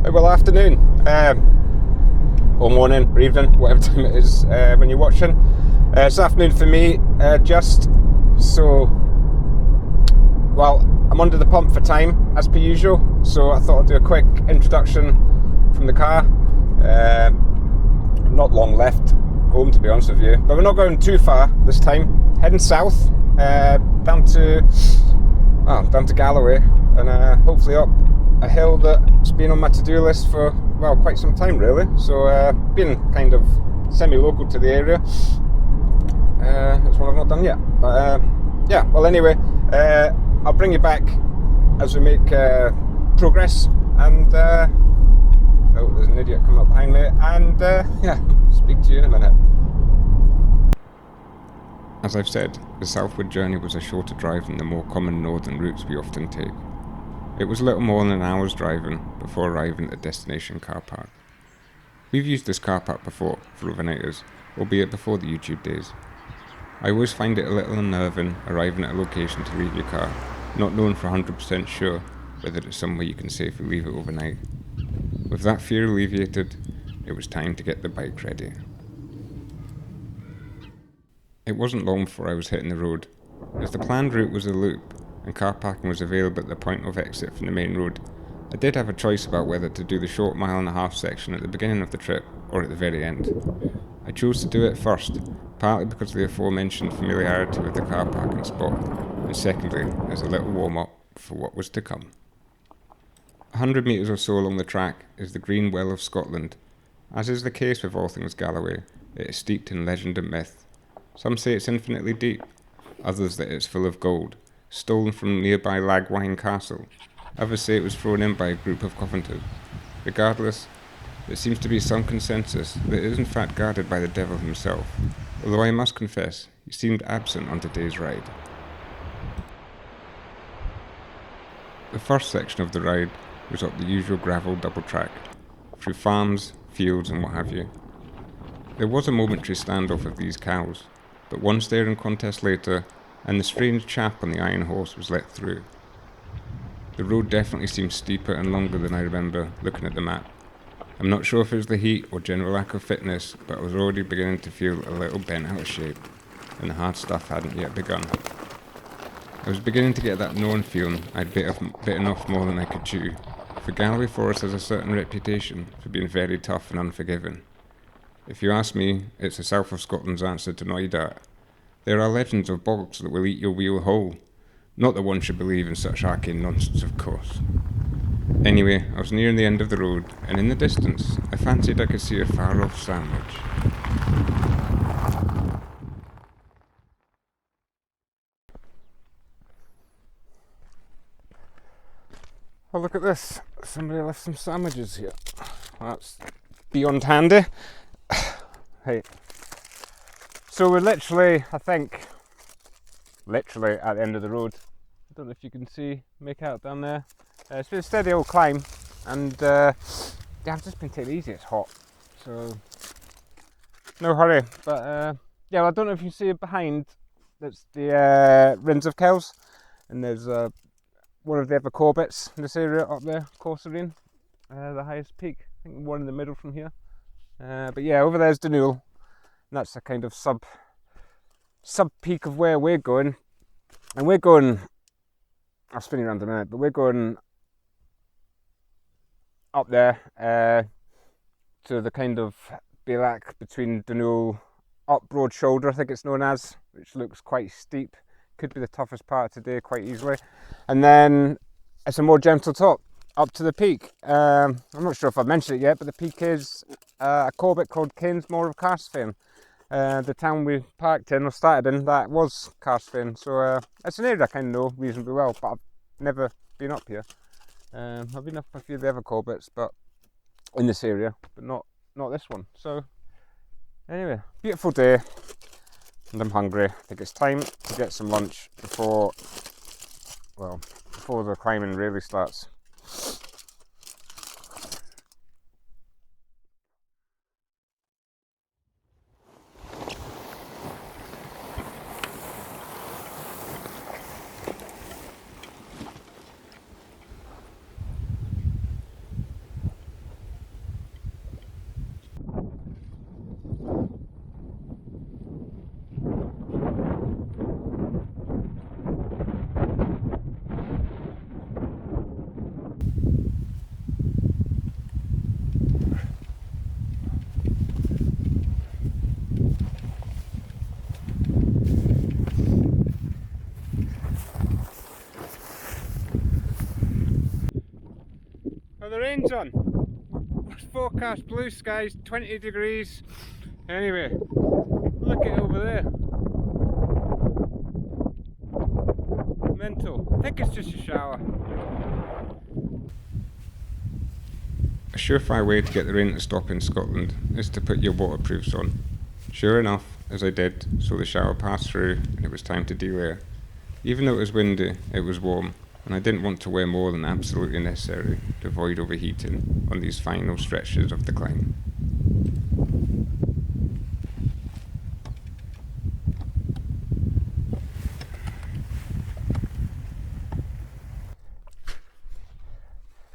Well, afternoon, or morning, or evening, whatever time it is when you're watching. It's afternoon for me, well, I'm under the pump for time, as per usual, so I thought I'd do a quick introduction from the car. Not long left home, to be honest with you, but we're not going too far this time. Heading south, down to Galloway, and hopefully up a hill that's been on my to-do list for, well, quite some time really. So been kind of semi-local to the area. It's one I've not done yet, but yeah, well, anyway, I'll bring you back as we make progress, and oh, there's an idiot coming up behind me, and yeah, speak to you in a minute. As I've said, the southward journey was a shorter drive than the more common northern routes we often take. It was little more than an hour's driving before arriving at the destination car park. We've used this car park before for overnighters, albeit before the YouTube days. I always find it a little unnerving arriving at a location to leave your car, not knowing for 100% sure whether it's somewhere you can safely leave it overnight. With that fear alleviated, it was time to get the bike ready. It wasn't long before I was hitting the road, as the planned route was a loop and car parking was available at the point of exit from the main road. I did have a choice about whether to do the short 1.5 mile section at the beginning of the trip or at the very end. I chose to do it first, partly because of the aforementioned familiarity with the car parking spot, and secondly as a little warm-up for what was to come. 100 metres or so along the track is the Green Well of Scotland. As is the case with all things Galloway, it is steeped in legend and myth. Some say it's infinitely deep, others that it's full of gold, stolen from nearby Lagwine Castle. Others say it was thrown in by a group of Covenanters. Regardless, there seems to be some consensus that it is in fact guarded by the devil himself, although I must confess, he seemed absent on today's ride. The first section of the ride was up the usual gravel double track, through farms, fields and what have you. There was a momentary standoff of these cows, but one staring contest later, and the strange chap on the iron horse was let through. The road definitely seemed steeper and longer than I remember looking at the map. I'm not sure if it was the heat or general lack of fitness, but I was already beginning to feel a little bent out of shape, and the hard stuff hadn't yet begun. I was beginning to get that gnawing feeling I'd bitten off more than I could chew, for Galloway Forest has a certain reputation for being very tough and unforgiving. If you ask me, it's the south of Scotland's answer to Knoydart. There are legends of bogs that will eat your wheel whole. Not that one should believe in such arcane nonsense, of course. Anyway, I was nearing the end of the road, and in the distance, I fancied I could see a far-off sandwich. Oh, look at this. Somebody left some sandwiches here. That's beyond handy. Hey. So we're literally at the end of the road. I don't know if you can make out down there. It's been a steady old climb, and yeah, I've just been taking it easy. It's hot, so no hurry. But yeah, well, I don't know if you see it behind. That's the Ascent of Cairnsmore, and there's one of the other Corbetts in this area up there, Corsarine, the highest peak. I think one in the middle from here. But yeah, over there's Dunule, and that's a kind of sub peak of where we're going. And we're going, I'll spin you around in a minute, but we're going up there to the kind of billac between Dunule, up Broad Shoulder, I think it's known as, which looks quite steep. Could be the toughest part today quite easily. And then it's a more gentle top up to the peak. I'm not sure if I've mentioned it yet, but the peak is a Corbett called Cairnsmore of Cairnsmore. The town we parked in or started in, that was Cairnsmore. So it's an area I kind of know reasonably well, but I've never been up here. I've been up a few of the other Corbetts, but in this area, but not this one. So anyway, beautiful day, and I'm hungry. I think it's time to get some lunch before the climbing really starts. the rain's on. It's forecast blue skies, 20 degrees. Anyway, look at it over there. Mental. I think it's just a shower. A surefire way to get the rain to stop in Scotland is to put your waterproofs on. Sure enough, as I did, so the shower passed through and it was time to delayer. Even though it was windy, it was warm, and I didn't want to wear more than absolutely necessary to avoid overheating on these final stretches of the climb.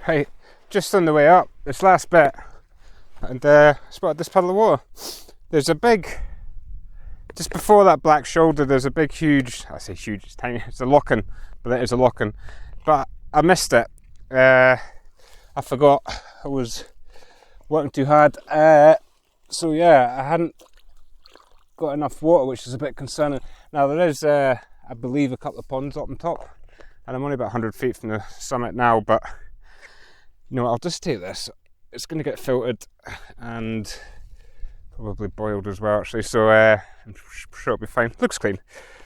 Right, just on the way up, this last bit, and spotted this puddle of water. There's a big, just before that black shoulder, there's a big, huge, I say huge, it's tiny, it's a lock-in, but it is a lock-in. But I missed it. I forgot, I was working too hard. So yeah, I hadn't got enough water, which is a bit concerning. Now there is, I believe, a couple of ponds up on top, and I'm only about 100 feet from the summit now, but you know, I'll just take this. It's going to get filtered and probably boiled as well, actually. So I'm sure it'll be fine. Looks clean.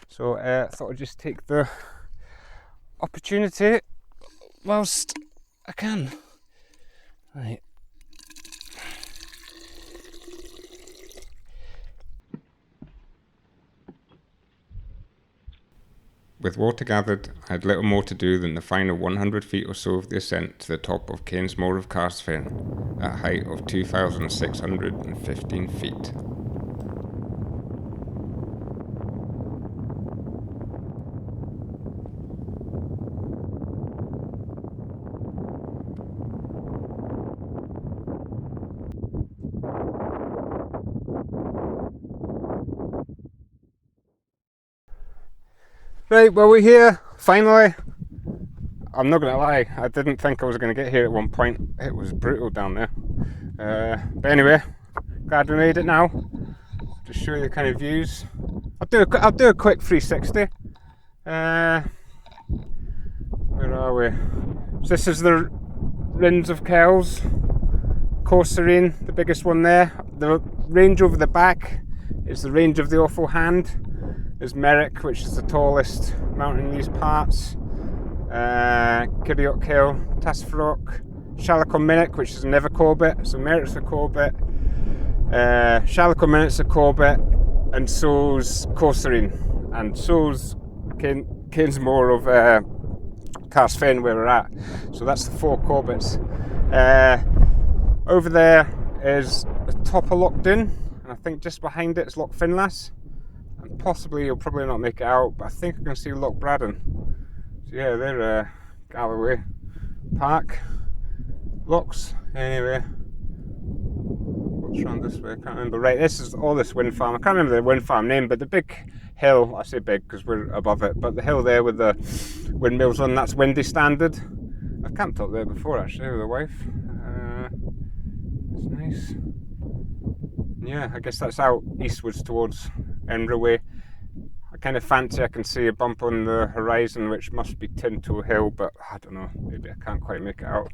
So I thought I'd just take the opportunity whilst I can. Right. With water gathered, I had little more to do than the final 100 feet or so of the ascent to the top of Cairnsmore of Cairnsmore at a height of 2,615 feet. Right, well we're here, finally. I'm not going to lie, I didn't think I was going to get here at one point. It was brutal down there. But anyway, glad we made it now. Just show you the kind of views. I'll do a quick 360. Where are we? So this is the Rins of Kells, Corserine, the biggest one there. The range over the back is the range of the Awful Hand. There's Merrick, which is the tallest mountain in these parts. Kirriot Hill, Tasfrock, Shallock Minnock, which is another Corbett. So Merrick's a Corbett, Shallock Minnock's a Corbett, and so's Corserine, and so's Cairnsmore of Carsfen, where we're at. So that's the 4 Corbett's. Over there is the top of Loch Dun, and I think just behind it is Loch Finlas. And possibly you'll probably not make it out, but I think I can see Loch Braddon. So yeah, they're Galloway Park lochs. Anyway, what's around this way? I can't remember. Right, this is all this wind farm. I can't remember the wind farm name, but the big hill, I say big because we're above it, but the hill there with the windmills on, that's Windy Standard. I've camped up there before actually with a wife. It's nice. Yeah, I guess that's out eastwards towards Edinburgh way. I kind of fancy I can see a bump on the horizon which must be Tinto Hill, but I don't know, maybe I can't quite make it out.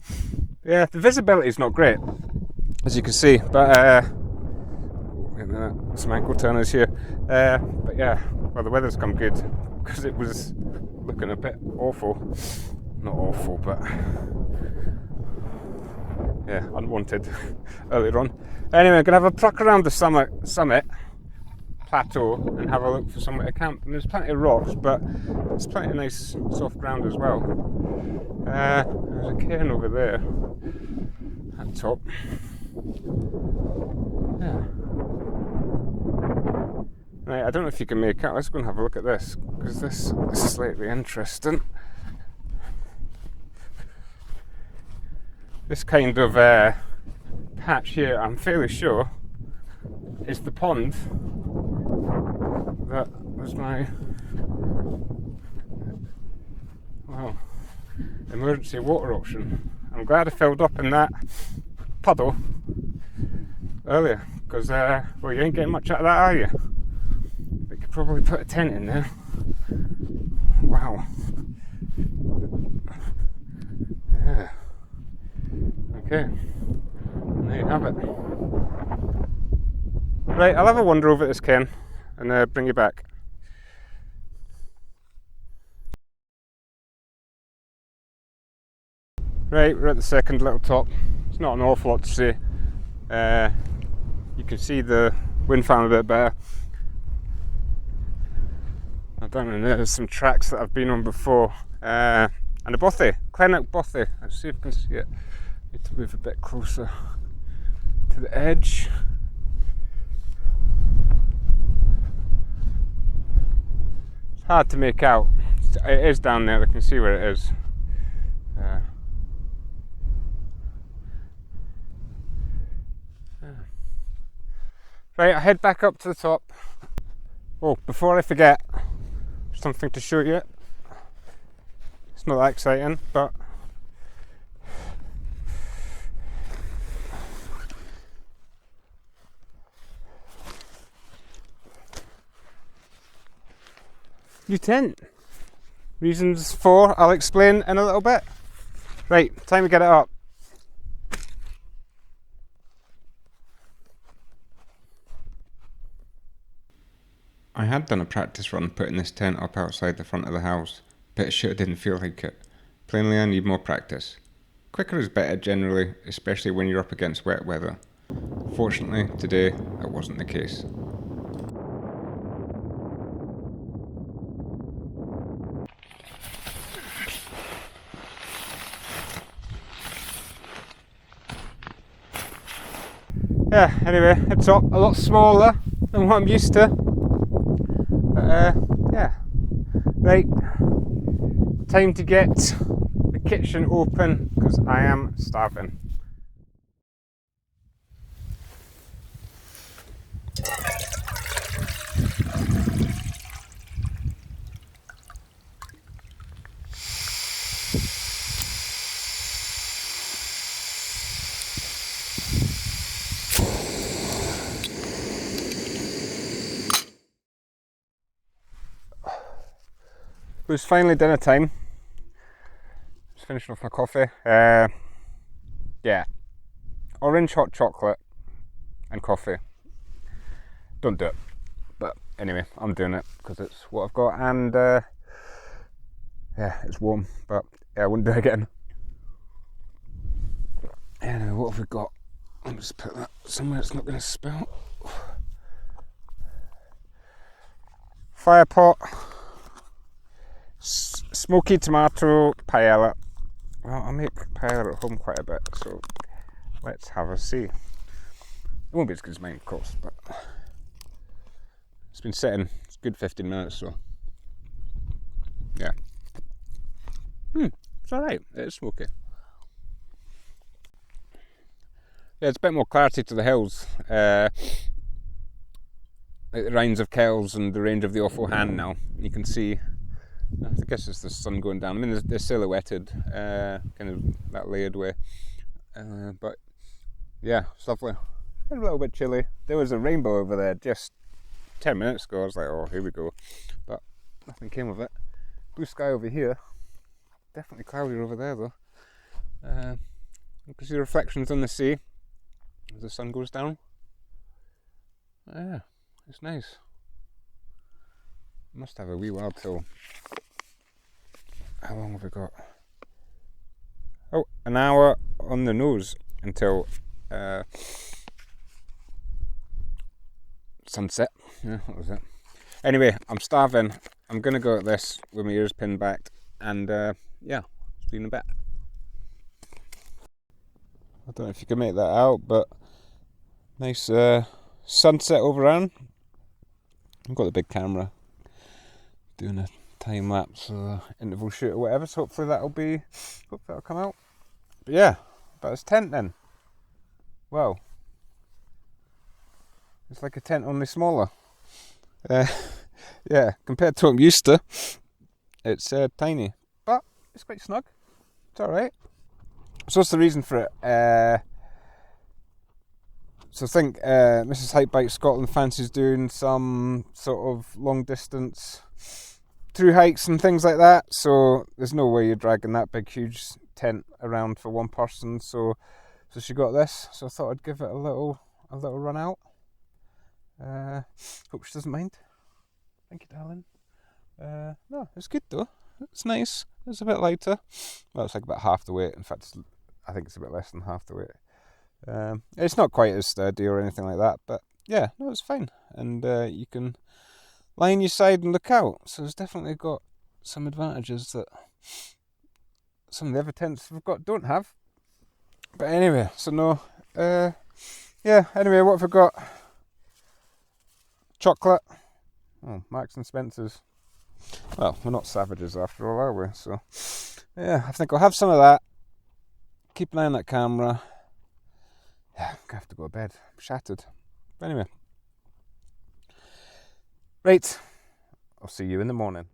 Yeah, the visibility is not great, as you can see, but wait a minute, some ankle turners here. But yeah, well the weather's come good, because it was looking a bit awful. Not awful, but yeah, unwanted earlier on. Anyway, I'm going to have a pluck around the summit plateau and have a look for somewhere to camp. And there's plenty of rocks, but there's plenty of nice soft ground as well. There's a cairn over there at top. Yeah. Right, I don't know if you can make out. Let's go and have a look at this, because this is slightly interesting. This kind of patch here, I'm fairly sure, is the pond that was my emergency water option. I'm glad I filled up in that puddle earlier, because well, you ain't getting much out of that, are you? But you could probably put a tent in there. Wow. Yeah. Okay, and there you have it. Right, I'll have a wander over this cairn and bring you back. Right, we're at the second little top. It's not an awful lot to say. You can see the wind farm a bit better. I don't know, there's some tracks that I've been on before. And a bothy, Clennock bothy. Let's see if you can see it. Need to move a bit closer to the edge. It's hard to make out. It is down there, I can see where it is. Right, I'll head back up to the top. Oh, before I forget, something to show you. It's not that exciting, but new tent. Reasons for, I'll explain in a little bit. Right, time to get it up. I had done a practice run putting this tent up outside the front of the house, but it sure didn't feel like it. Plainly I need more practice. Quicker is better generally, especially when you're up against wet weather. Fortunately, today that wasn't the case. Yeah, anyway, it's up a lot smaller than what I'm used to. But yeah, right, time to get the kitchen open because I am starving. It was finally dinner time. Just finishing off my coffee. Yeah, orange hot chocolate and coffee. Don't do it, but anyway, I'm doing it because it's what I've got, and yeah, it's warm, but yeah, I wouldn't do it again. Anyway, what have we got? I'll just put that somewhere it's not going to spill. Fire pot. Smoky tomato paella. Well, I make paella at home quite a bit, so let's have a see. It won't be as good as mine, of course, but it's been sitting. It's a good 15 minutes, so yeah. It's alright. It's smoky. Yeah, it's a bit more clarity to the hills. Like the Rines of Kells and the range of the Awful Hand now. You can see, I guess it's the sun going down. I mean, they're silhouetted, kind of that layered way. But yeah, it's lovely. A little bit chilly. There was a rainbow over there just 10 minutes ago. I was like, oh, here we go. But nothing came of it. Blue sky over here. Definitely cloudy over there though. You can see the reflections on the sea as the sun goes down. Yeah, it's nice. Must have a wee while till. How long have we got? Oh, an hour on the nose until sunset. Yeah, that was it. Anyway, I'm starving. I'm gonna go at this with my ears pinned back, and yeah, it's been a bit. I don't know if you can make that out, but nice sunset overhead. I've got the big camera doing a time lapse or interval shoot or whatever, so hopefully that'll come out. But yeah, about this tent then. Wow, it's like a tent, only smaller. Yeah, compared to what I'm used to, it's tiny, but it's quite snug. It's alright. So what's the reason for it? So I think Mrs. Hikebike Scotland fancies doing some sort of long distance through hikes and things like that, so there's no way you're dragging that big huge tent around for one person, so So she got this, so I thought I'd give it a little run out. Hope she doesn't mind. Thank you, darling. No, it's good though. It's nice. It's a bit lighter. Well, it's like about half the weight. In fact, I think it's a bit less than half the weight. It's not quite as sturdy or anything like that, but yeah, no, it's fine. And you can lie on your side and look out. So it's definitely got some advantages that some of the other tents we've got don't have. But anyway, so no, yeah. Anyway, what have we got? Chocolate. Oh, Marks and Spencer's. Well, we're not savages after all, are we? So, yeah, I think I'll have some of that. Keep an eye on that camera. Yeah, I'm gonna have to go to bed. I'm shattered. But anyway. Right. I'll see you in the morning.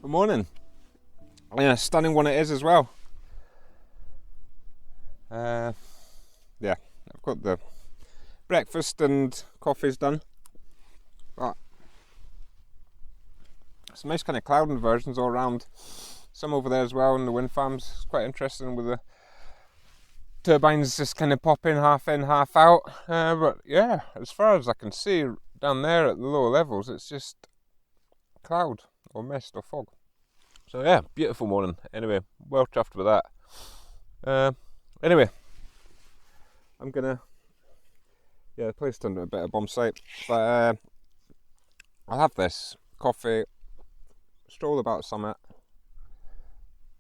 Good morning. Yeah, stunning one it is as well. Yeah, I've got the breakfast and coffees done. But some nice kind of cloud inversions all around. Some over there as well in the wind farms. It's quite interesting with the turbines just kind of pop in, half out. But yeah, as far as I can see down there at the lower levels, it's just cloud or mist or fog. So yeah, beautiful morning. Anyway, well chuffed with that. Anyway, I'm gonna, yeah, the place turned a bit of a bomb site, but I'll have this coffee, stroll about summit,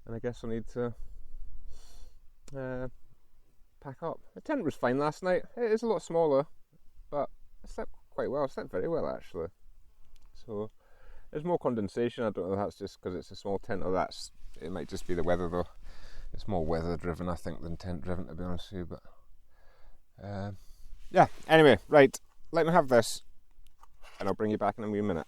and I guess I need to pack up. The tent was fine last night. It is a lot smaller, but I slept quite well. I slept very well actually. So there's more condensation. I don't know if that's just because it's a small tent or it might just be the weather though. It's more weather driven I think than tent driven, to be honest with you, but yeah, anyway, right, let me have this and I'll bring you back in a wee minute.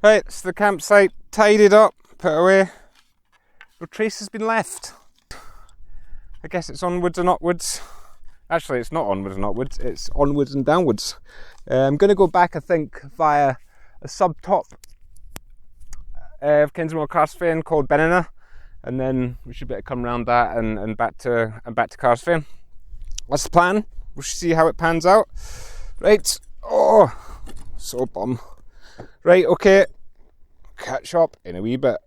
Right, it's the campsite tidied up, put away. No trace has been left. I guess it's onwards and upwards. Actually, it's not onwards and upwards, it's onwards and downwards. I'm going to go back, I think, via a sub-top of Cairnsmore Carsfain called Benina, and then we should be able to come around that and back to Carsfain. That's the plan. We should see how it pans out. Right. Oh, so bum. Right, okay. Catch up in a wee bit.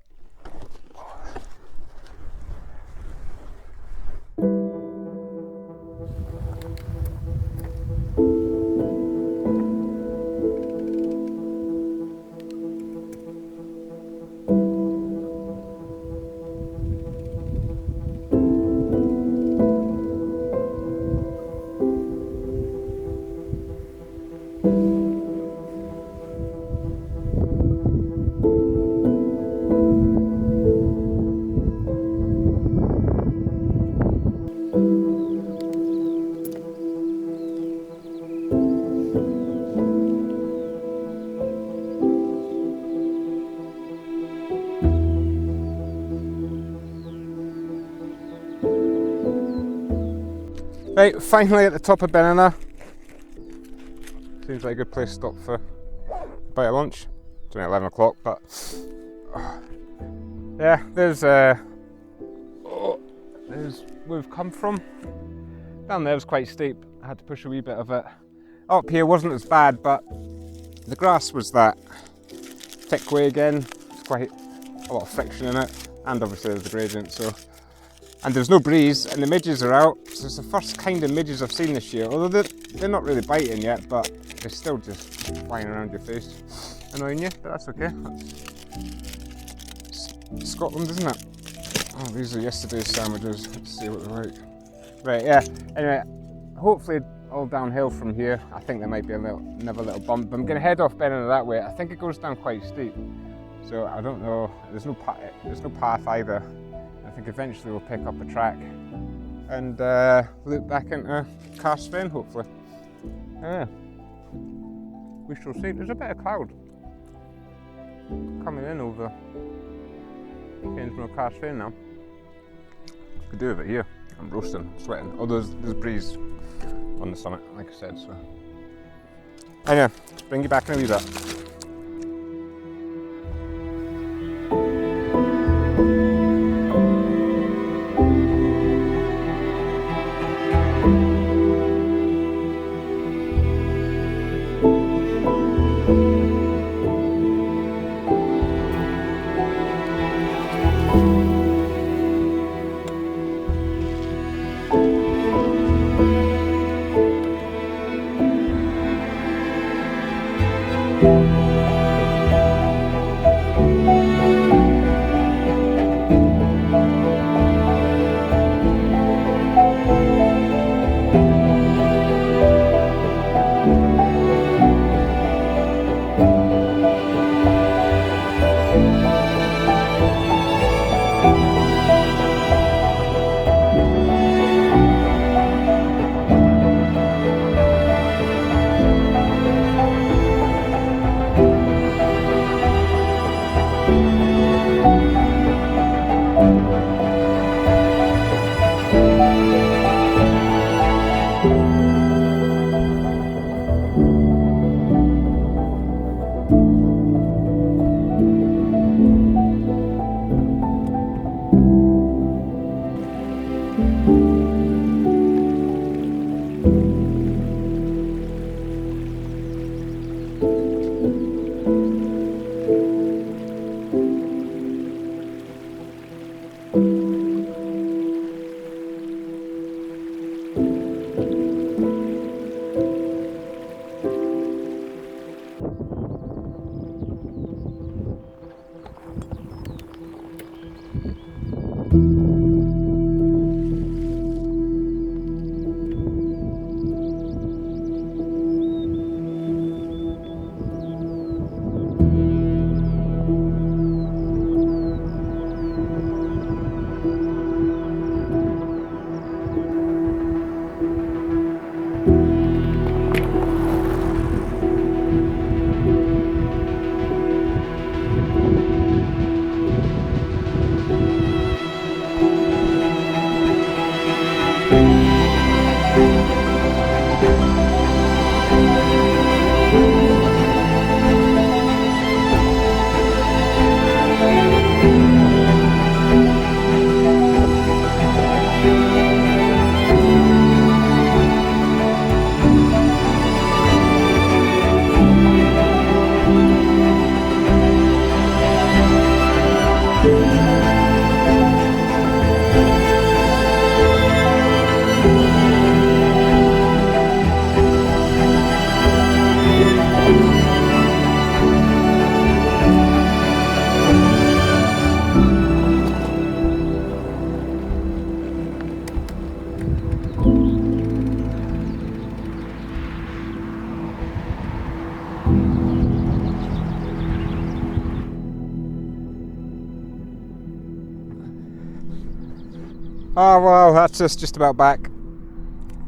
Right, finally at the top of Benina. Seems like a good place to stop for a bite of lunch. It's only 11 o'clock, but yeah, there's we've come from. Down there was quite steep. I had to push a wee bit of it. Up here wasn't as bad, but the grass was that thick way again. It's quite a lot of friction in it, and obviously there's the gradient. So, and there's no breeze, and the midges are out. So it's the first kind of midges I've seen this year. Although they're not really biting yet, but they're still just flying around your face, annoying you. But that's okay. That's Scotland, isn't it? Oh, these are yesterday's sandwiches. Let's see what they're like. Right, yeah. Anyway, hopefully all downhill from here. I think there might be another little bump. But I'm going to head off Benina that way. I think it goes down quite steep. So I don't know. There's no path either. I think eventually we'll pick up a track and loop back into Cairnsmore, hopefully. Yeah. We shall see. There's a bit of cloud coming in over Cairnsmore Cairnsmore now. Could do it here. I'm roasting, sweating. Oh, there's breeze on the summit, like I said. So anyway, bring you back in a wee bit. Oh wow, that's us just about back.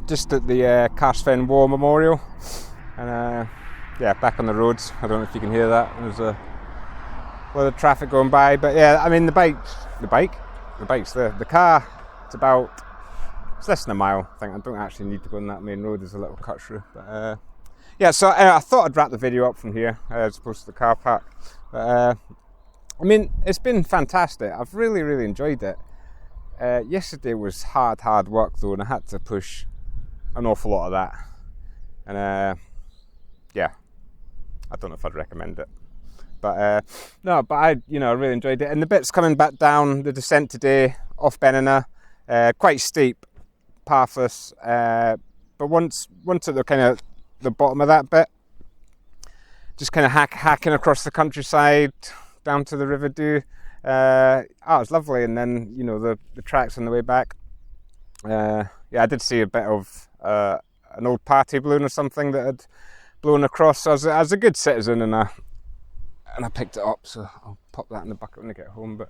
Just at the Cairnsmore War Memorial. And yeah, back on the roads. I don't know if you can hear that. There's a lot of traffic going by. But yeah, I mean the bike's there. The car, it's about It's less than a mile. I think I don't actually need to go on that main road. There's a little cut through. But yeah, so I thought I'd wrap the video up from here as opposed to the car park. But I mean, it's been fantastic. I've really enjoyed it. Yesterday was hard work though, and I had to push an awful lot of that. And yeah, I don't know if I'd recommend it. But no, but I really enjoyed it. And the bits coming back down the descent today off Benina, quite steep, pathless. But once at the bottom of that bit, just kind of hacking across the countryside down to the River Doo. It was lovely. And then the tracks on the way back. Yeah, I did see a bit of an old party balloon or something that had blown across. So as a good citizen, and I picked it up, so I'll pop that in the bucket when I get home. But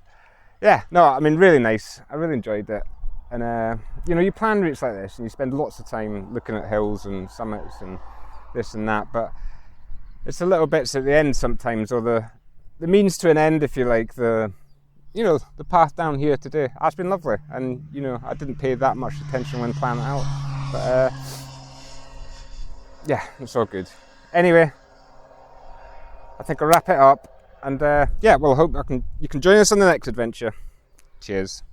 yeah, no, I mean, really nice. I really enjoyed it. And you plan routes like this, and you spend lots of time looking at hills and summits and this and that. But it's the little bits at the end sometimes, or the means to an end, if you like. The path down here today. That's been lovely, and I didn't pay that much attention when planning it out. But yeah, it's all good. Anyway, I think I'll wrap it up, and yeah, well, I hope you can join us on the next adventure. Cheers.